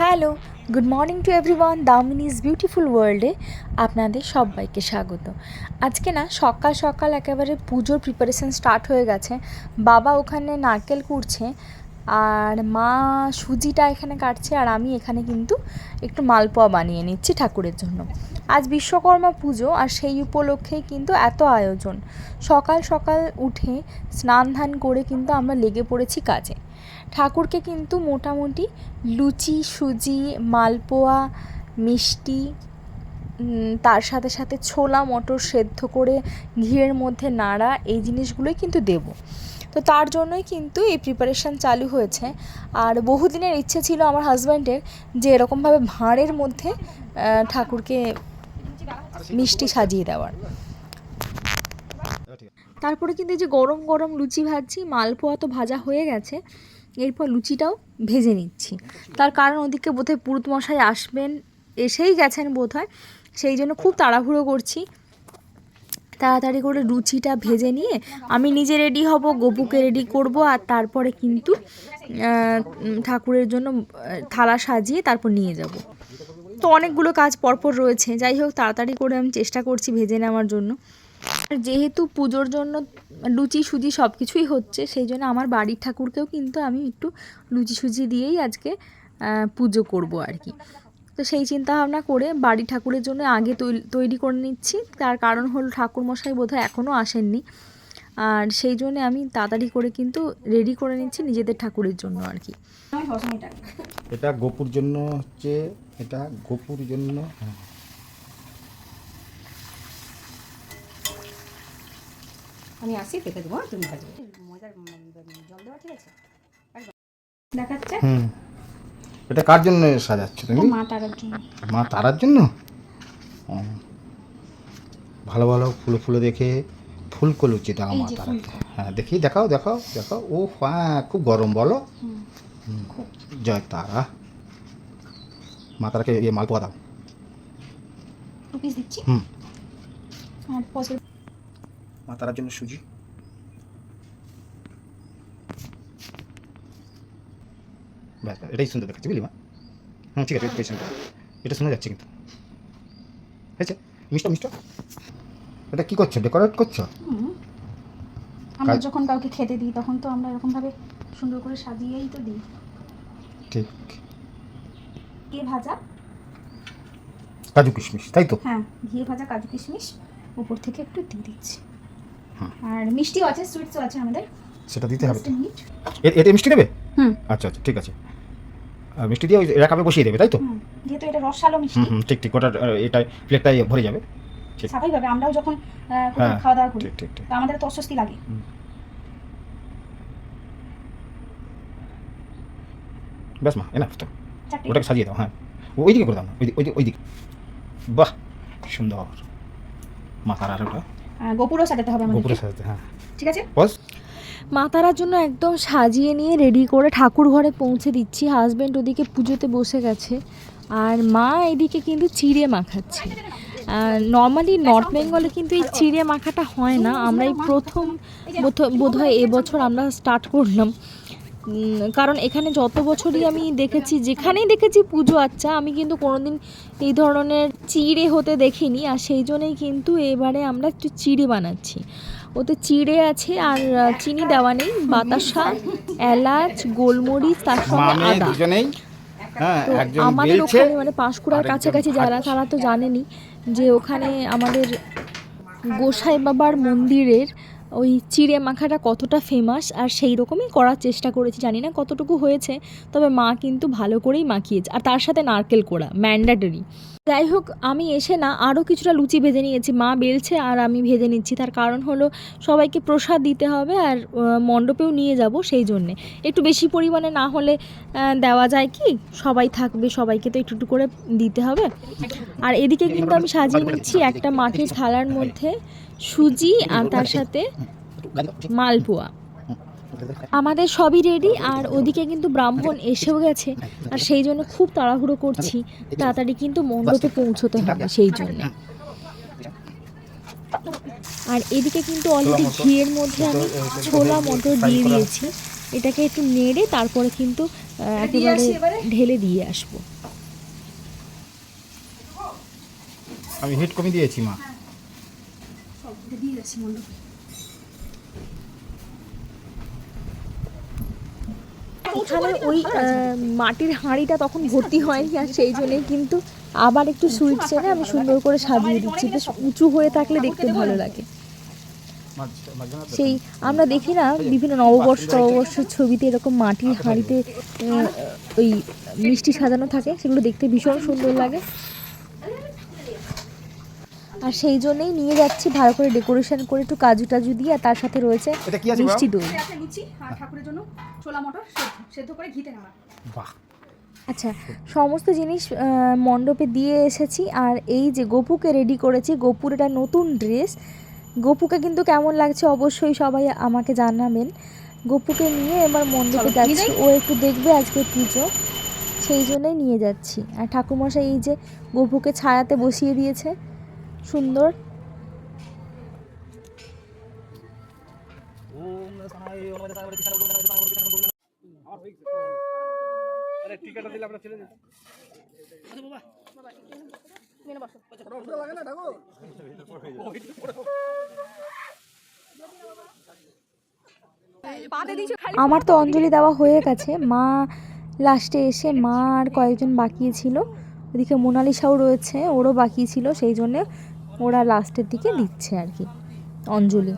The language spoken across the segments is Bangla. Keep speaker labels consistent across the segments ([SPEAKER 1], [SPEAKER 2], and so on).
[SPEAKER 1] Hello, good morning to everyone. Damini's beautiful ওয়ার্ল্ডে আপনাদের সবাইকে স্বাগত। আজকে না সকাল সকাল একেবারে পুজোর প্রিপারেশন স্টার্ট হয়ে গেছে। বাবা ওখানে নারকেল কুড়ছে আর মা সুজিটা এখানে কাটছে, আর আমি এখানে কিন্তু একটু মালপোয়া বানিয়ে নিচ্ছি ঠাকুরের জন্য। আজ বিশ্বকর্মা পুজো, আর সেই উপলক্ষেই কিন্তু এত আয়োজন। সকাল সকাল উঠে স্নান ধান করে কিন্তু আমরা লেগে পড়েছি কাজে। ঠাকুরকে কিন্তু মোটামুটি লুচি, সুজি, মালপোয়া, মিষ্টি, তার সাথে সাথে ছোলা মটর সেদ্ধ করে ঘিয়ের মধ্যে নাড়া, এই জিনিসগুলোই কিন্তু দেবো। তো তার জন্যই কিন্তু এই প্রিপারেশান চালু হয়েছে। আর বহুদিনের ইচ্ছে ছিল আমার হাজব্যান্ডের যে এরকমভাবে ভাঁড়ের মধ্যে ঠাকুরকে মিষ্টি সাজিয়ে দেওয়ার। তারপরে কিন্তু এই যে গরম গরম লুচি ভাজছি, মালপোয়া তো ভাজা হয়ে গেছে, এরপর লুচিটাও ভেজে নিচ্ছি। তার কারণ ওদিকে বোধহয় পুরুতমশাই আসবেন, এসেই গেছেন বোধহয়, সেই জন্য খুব তাড়াহুড়ো করছি। তাড়াতাড়ি করে লুচিটা ভেজে নিয়ে আমি নিজে রেডি হব, গপুকে রেডি করব, আর তারপরে কিন্তু ঠাকুরের জন্য থালা সাজিয়ে তারপর নিয়ে যাব। তো অনেকগুলো কাজ পরপর রয়েছে, যাই হোক তাড়াতাড়ি করে আমি চেষ্টা করছি ভেজে নেওয়ার জন্য। যেহেতু পুজোর জন্য লুচি সুজি সব কিছুই হচ্ছে, সেই জন্য আমার বাড়ির ঠাকুরকেও কিন্তু আমি একটু লুচি সুজি দিয়েই আজকে পুজো করব আর কি। তো সেই চিন্তা ভাবনা করে বাড়ি ঠাকুরের জন্য আগে তৈরি করে নিচ্ছি। তার কারণ হলো ঠাকুরমশাই বোধহয় এখনও আসেননি, আর সেই জন্য আমি তাড়াতাড়ি করে কিন্তু রেডি করে নিচ্ছি নিজেদের ঠাকুরের জন্য আর কি।
[SPEAKER 2] এটা গোপুর জন্য হচ্ছে, এটা গোপুর জন্য।
[SPEAKER 3] আমি আসি পেতে দেবো, তুমি ভাজবে মজার জল দেওয়া, ঠিক আছে? দেখাচ্ছে
[SPEAKER 2] এটা কার জন্য সাজাচ্ছ তুমি?
[SPEAKER 3] মা তারার জন্য।
[SPEAKER 2] মা তারার জন্য। ভালো ভালো ফুলো ফুলো দেখে ফুলকো লুচি দাও মা তারাকে। হ্যাঁ দেখি, দেখাও দেখাও দেখাও। ও হ্যাঁ, খুব গরম বলো। জয় তারা। মা তারাকে মালপোয়া দাও।
[SPEAKER 3] পিস দিচ্ছি।
[SPEAKER 2] মা তারার জন্য সুজি। ব্যাস এটাই সুন্দর দেখাচ্ছে, বুঝলি মা? ঠিক আছে, এটাই সুন্দর। এটা শোনা যাচ্ছে কিন্তু। হয়েছে মিষ্টি মিষ্টি। এটা কি করছো, ডেকোরেট করছো?
[SPEAKER 3] আমরা যখন কাউকে খেতে দিই তখন তো আমরা এরকমভাবে সুন্দর করে সাজিয়েই তো দিই।
[SPEAKER 2] ঠিক।
[SPEAKER 3] ঘিয়ে ভাজা
[SPEAKER 2] কাজু কিশমিশ, তাই তো?
[SPEAKER 3] হ্যাঁ, ঘিয়ে ভাজা কাজু কিশমিশ উপর থেকে একটু দিয়ে দিচ্ছি। আর মিষ্টিও আছে, সুইটসও আছে আমাদের,
[SPEAKER 2] সেটা দিতে হবে।
[SPEAKER 3] মিনিট।
[SPEAKER 2] এতে মিষ্টি দেবে? আচ্ছা আচ্ছা, ঠিক আছে। আর মিষ্টি দিয়ে ওই রাখাবে বসিয়ে দেবে, তাই তো?
[SPEAKER 3] যেহেতু এটা রসালো মিষ্টি।
[SPEAKER 2] ঠিক ঠিক, ওটা এটা প্লেটটাই ভরে যাবে। ঠিক।
[SPEAKER 3] স্বাভাবিকভাবে আমরাও যখন খাওয়া দাওয়া করি
[SPEAKER 2] ঠিক ঠিক,
[SPEAKER 3] তো আমাদের তো অস্বস্তি লাগে।
[SPEAKER 2] ব্যাস মা, এনাফ তো। ওটাকে সাজিয়ে দাও। হ্যাঁ, ওই দিকে করে দাও না, ওই দিকে। বাহ, সুন্দর। মা তারার ওটা
[SPEAKER 3] গোপুরও সাজাতে হবে আমাদের।
[SPEAKER 2] গোপুরে সাজাতে, হ্যাঁ
[SPEAKER 3] ঠিক আছে।
[SPEAKER 2] বস।
[SPEAKER 1] মা তারার জন্য একদম সাজিয়ে নিয়ে রেডি করে ঠাকুর ঘরে পৌঁছে দিচ্ছি। হাজব্যান্ড ওদিকে পুজোতে বসে গেছে, আর মা এদিকে কিন্তু চিড়ে মাখাচ্ছে। নর্মালি নর্থ বেঙ্গলে কিন্তু এই চিড়ে মাখাটা হয় না, আমরা এই প্রথম বোধহয় এবছর আমরা স্টার্ট করলাম। কারণ এখানে যত বছরই আমি দেখেছি, যেখানেই দেখেছি পুজো, আচ্ছা আমি কিন্তু কোনোদিন এই ধরনের চিড়ে হতে দেখিনি, আর সেই জন্যই কিন্তু এবারে আমরা একটু চিড়ে বানাচ্ছি। ওতে চিড়ে আছে আর চিনি দেওয়া নেই, বাতাসা, এলাচ, গোলমরিচ, তার সঙ্গে আদা। তো আমাদের ওখানে মানে পাঁশকুড়ার কাছাকাছি যারা, তারা তো জানেনই যে ওখানে আমাদের গোসাই বাবার মন্দিরের ওই চিড়ে মাখাটা কতটা ফেমাস, আর সেই রকমই করার চেষ্টা করেছি। জানি না কতটুকু হয়েছে, তবে মা কিন্তু ভালো করেই মাখিয়েছে, আর তার সাথে নারকেল কোড়া ম্যান্ডেটরি। যাই হোক, আমি এসে না আরও কিছুটা লুচি ভেজে নিয়েছি, মা বেলছে আর আমি ভেজে নিচ্ছি। তার কারণ হলো সবাইকে প্রসাদ দিতে হবে, আর মণ্ডপেও নিয়ে যাব, সেই জন্যে একটু বেশি পরিমাণে না হলে দেওয়া যায় কি, সবাই থাকবে, সবাইকে তো একটু একটু করে দিতে হবে। আর এদিকে কিন্তু আমি সাজিয়ে নিচ্ছি একটা মাটির থালার মধ্যে সুজি, আর তার সাথে মালপোয়া। আমাদের সবই রেডি, আর ওদিকে কিন্তু ব্রাহ্মণ এসেও গেছে, আর সেই জন্য খুব তাড়াহুড়ো করছি, তাড়াতাড়ি কিন্তু মণ্ডপে পৌঁছতে হবে সেই জন্য। আর এদিকে কিন্তু অলরেডি ঘিয়ের মধ্যে আমি ছোলা মটর দিয়ে দিয়েছি, এটাকে একটু নেড়ে তারপরে কিন্তু একেবারে ঢেলে দিয়ে আসবো।
[SPEAKER 2] আমি হিট কমিয়ে দিয়েছি মা।
[SPEAKER 3] দিয়ে আসি মণ্ডপে।
[SPEAKER 1] এখানে ওই মাটির হাঁড়িটা তখন ভর্তি হয়নি, আর সেই জন্যই কিন্তু আবার একটু সুইট চেনে আমি সুন্দর করে সাজিয়ে দিচ্ছি, বেশ উঁচু হয়ে থাকলে দেখতে ভালো লাগে। সেই আমরা দেখি না বিভিন্ন নববর্ষের ছবিতে এরকম মাটির হাঁড়িতে ওই মিষ্টি সাজানো থাকে, সেগুলো দেখতে ভীষণ সুন্দর লাগে। আর সেই জন্যই নিয়ে যাচ্ছি ভালো করে ডেকোরেশন করে একটু কাজু টাজু দিয়ে, আর তার সাথে রয়েছে মিষ্টি দই।
[SPEAKER 3] লুচি আর ঠাকুরের জন্য ছোলা মটর সেদ্ধ করে ঘিতে নাড়া।
[SPEAKER 2] বাহ,
[SPEAKER 1] আচ্ছা, সমস্ত জিনিস মণ্ডপে দিয়ে এসেছি। আর এই যে গপুকে রেডি করেছি, গপুর এটা নতুন ড্রেস। গপুকে কিন্তু কেমন লাগছে অবশ্যই সবাই আমাকে জানাবেন। গপুকে নিয়ে এবার মণ্ডপে যাচ্ছি, ও একটু দেখবে আজকে পুজো, সেই জন্যই নিয়ে যাচ্ছি। আর ঠাকুরমশাই এই যে গপুকে ছায়াতে বসিয়ে দিয়েছে, সুন্দর। আমার তো অঞ্জলি দেওয়া হয়ে গেছে, মা লাস্টে এসে, মা আর কয়েকজন বাকি ছিল, ওদিকে মোনালিসাও রয়েছে, ওরও বাকি ছিল, সেই জন্যে ওরা লাস্টের দিকে দিচ্ছে আর কি অঞ্জলি।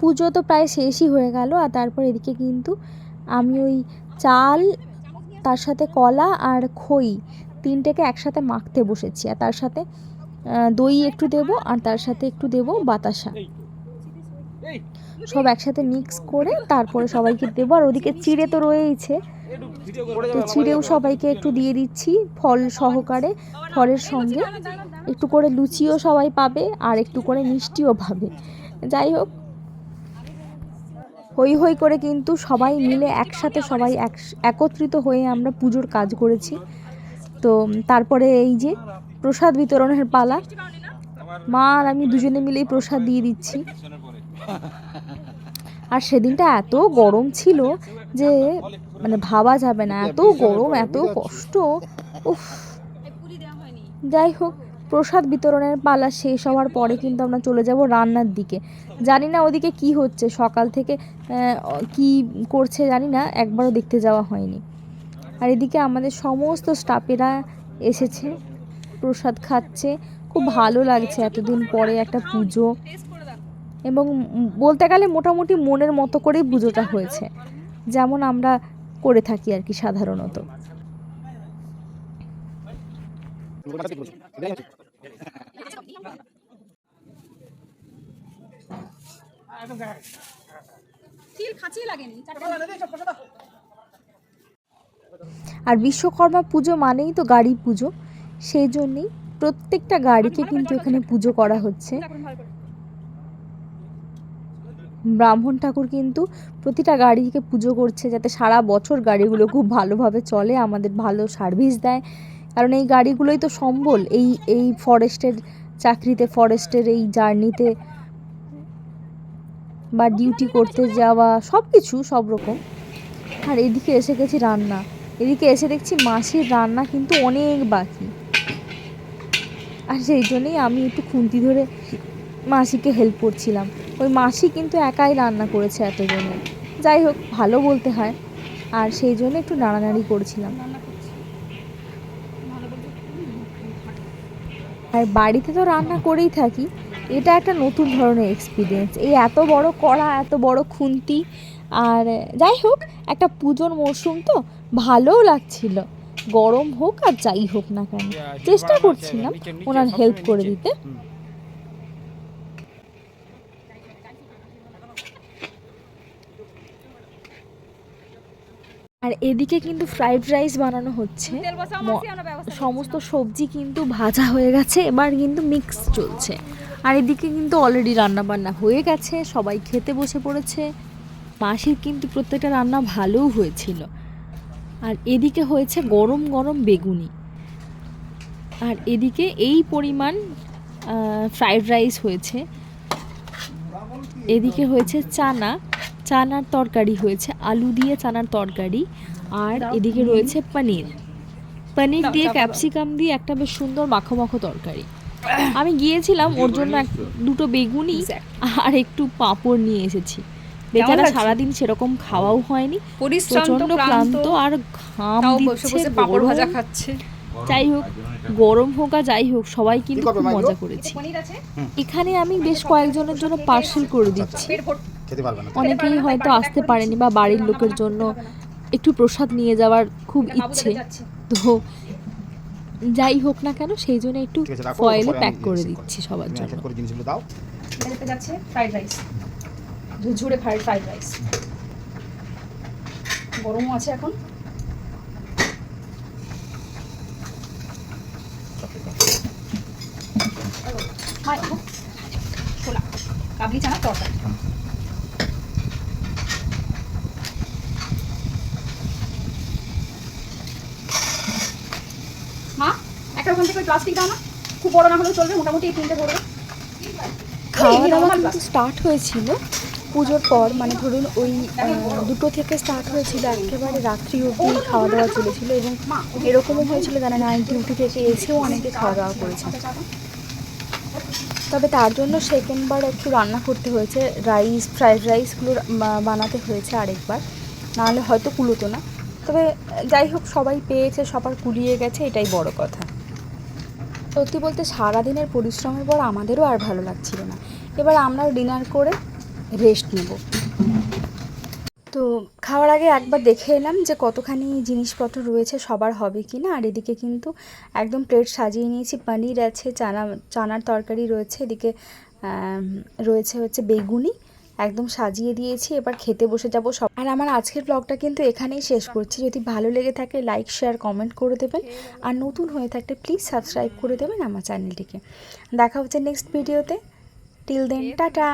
[SPEAKER 1] পুজো তো প্রায় শেষই হয়ে গেল। আর তারপর এদিকে কিন্তু আমি ওই চাল, তার সাথে কলা আর খই তিনটেকে একসাথে মাখতে বসেছি, আর তার সাথে দই একটু দেব, আর তার সাথে একটু দেব বাতাসা, সব একসাথে মিক্স করে তারপরে সবাইকে দেবো। আর ওদিকে চিড়ে তো রয়েইছে, তো চিড়েও সবাইকে একটু দিয়ে দিচ্ছি ফল সহকারে। ফলের সঙ্গে একটু করে লুচিও সবাই পাবে, আর একটু করে মিষ্টিও পাবে। যাই হোক, হই হই করে কিন্তু সবাই মিলে একসাথে সবাই একত্রিত হয়ে আমরা পুজোর কাজ করেছি। তো তারপরে এই যে প্রসাদ বিতরণের পালা, মা আর আমি দুজনে মিলেই প্রসাদ দিয়ে দিচ্ছি। আর সেদিনটা এত গরম ছিল যে মানে ভাবা যাবে না, এত গরম, এত কষ্ট, উফ। যাই হোক, প্রসাদ বিতরণের পালা শেষ হওয়ার পরে কিন্তু আমরা চলে যাব রান্নার দিকে। জানি না ওদিকে কি হচ্ছে, সকাল থেকে কি করছে জানি না, একবারও দেখতে যাওয়া হয়নি। আর এদিকে আমাদের সমস্ত স্টাফেরা এসেছে, প্রসাদ খাচ্ছে, খুব ভালো লাগছে এতদিন পরে একটা পুজো। এবং বলতে গেলে মোটামুটি মনের মতো করেই পুজোটা হয়েছে, যেমন আমরা করে থাকি আর কি সাধারণত। আর বিশ্বকর্মা পুজো মানেই তো গাড়ি পুজো, সেই জন্যেই প্রত্যেকটা গাড়িকে কিন্তু এখানে পুজো করা হচ্ছে। ব্রাহ্মণ ঠাকুর কিন্তু প্রতিটা গাড়িকে পুজো করছে, যাতে সারা বছর গাড়িগুলো খুব ভালোভাবে চলে, আমাদের ভালো সার্ভিস দেয়। কারণ এই গাড়িগুলোই তো সম্বল এই ফরেস্টের চাকরিতে, ফরেস্টের এই জার্নিতে বা ডিউটি করতে যাওয়া, সব কিছু, সব রকম। আর এদিকে এসে গেছি রান্না, এদিকে এসে দেখছি মাসির রান্না কিন্তু অনেক বাকি। আর সেই জন্যেই আমি একটু খুন্তি ধরে মাসিকে হেল্প করছিলাম। ওই মাসি কিন্তু একাই রান্না করেছে এতজনের, যাই হোক ভালো বলতে হয়, আর সেই জন্য একটু নাড়ানাড়ি করছিলাম। আর বাড়িতে তো রান্না করেই থাকি, এটা একটা নতুন ধরনের এক্সপিরিয়েন্স, এই এত বড় কড়া, এত বড় খুন্তি। আর যাই হোক, একটা পুজোর মরশুম তো ভালোও লাগছিল, গরম হোক আর যাই হোক না কেন, চেষ্টা করছিলাম ওনার হেল্প করে দিতে। আর এদিকে কিন্তু ফ্রাইড রাইস বানানো হচ্ছে, সমস্ত সবজি কিন্তু ভাজা হয়ে গেছে, এবার কিন্তু মিক্স চলছে। আর এদিকে কিন্তু অলরেডি রান্না বান্না হয়ে গেছে, সবাই খেতে বসে পড়েছে। মাসির কিন্তু প্রত্যেকটা রান্না ভালোও হয়েছিল। আর এদিকে হয়েছে গরম গরম বেগুনি, আর এদিকে এই পরিমাণ ফ্রাইড রাইস হয়েছে। এদিকে হয়েছে চানা, চানার তরকারি হয়েছে, আলু দিয়ে চানার তরকারি, আর এদিকে রয়েছে পনির দিয়ে ক্যাপসিকাম দিয়ে একটা বেশ সুন্দর মাখো মাখো তরকারি। আমি গিয়েছিলাম ওর জন্য দুটো বেগুনি আর একটু পাঁপড় নিয়ে এসেছি। বেচারা সারাদিন সেরকম খাওয়াও হয়নি, প্রচন্ড ক্লান্ত আর ঘাম দিচ্ছে,
[SPEAKER 3] পাঁপড় ভাজা
[SPEAKER 1] গরম।
[SPEAKER 3] খাচ্ছে।
[SPEAKER 1] যাই হোক, গরম হোক আর যাই হোক, সবাই কিন্তু খুব মজা করেছি।
[SPEAKER 3] পনির আছে,
[SPEAKER 1] এখানে আমি বেশ কয়েকজনের জন্য পার্সেল করে দিচ্ছি।
[SPEAKER 3] পেট ভর্তি।
[SPEAKER 2] খেতে পারবে না।
[SPEAKER 1] অনেকেই হয়তো আসতে পারেনি বা বাড়ির লোকের জন্য একটু প্রসাদ নিয়ে যাওয়ার খুব ইচ্ছে, তো যাই হোক না কেন সেই জন্য একটু
[SPEAKER 2] ঠিক আছে, রাখো,
[SPEAKER 1] ফয়েলে
[SPEAKER 2] পরে আমি
[SPEAKER 1] প্যাক করে
[SPEAKER 2] রিসিভ
[SPEAKER 1] দিচ্ছি সবার
[SPEAKER 2] তুমি
[SPEAKER 1] জন্য।
[SPEAKER 2] এক এক করে জিনিসগুলো দাও।
[SPEAKER 3] এটাতে যাচ্ছে ফ্রাইড রাইস, ঝুরঝুরে ফ্রাইড রাইস। গরমও আছে এখন। ছোলা কাবলি চানা তরকারি। মা একটা ওখান থেকে প্লাস্টিক দাও না, খুব বড় না হলেও চলবে, মোটামুটি এই তিনটে ধরবে।
[SPEAKER 1] খাওয়া দাওয়া কিন্তু স্টার্ট হয়েছিল পুজোর পর, মানে ধরুন ওই 2টো থেকে স্টার্ট হয়েছিল, একেবারে রাত্রি অবধি খাওয়া দাওয়া চলেছিল। এবং এরকমও হয়েছিল যারা নাইট ডিউটি থেকে এসেও অনেকে খাওয়া দাওয়া করেছে। তবে তার জন্য সেকেন্ডবার একটু রান্না করতে হয়েছে, ফ্রাইড রাইসগুলো বানাতে হয়েছে আরেকবার, নাহলে হয়তো কুলোতো না। তবে যাই হোক, সবাই পেয়েছে, সবার কুলিয়ে গেছে, এটাই বড় কথা। সত্যি বলতে সারাদিনের পরিশ্রমের পর আমাদেরও আর ভালো লাগছিল না। এবার আমরা ডিনার করে রেস্ট নেব। তো খাওয়ার আগে একবার দেখে এলাম যে কতখানি জিনিসপত্র রয়েছে, সবার হবে কি না। আর এদিকে কিন্তু একদম প্লেট সাজিয়ে নিয়েছি, পনির আছে, চানার তরকারি রয়েছে, এদিকে রয়েছে হচ্ছে বেগুনি, একদম সাজিয়ে দিয়েছি। এবার খেতে বসে যাব সব। আর আমার আজকের ব্লগটা কিন্তু এখানেই শেষ করছি। যদি ভালো লেগে থাকে লাইক শেয়ার কমেন্ট করে দেবেন, আর নতুন হয়ে থাকলে প্লিজ সাবস্ক্রাইব করে দেবেন আমার চ্যানেলটিকে। দেখা হচ্ছে নেক্সট ভিডিওতে। Till then, tata.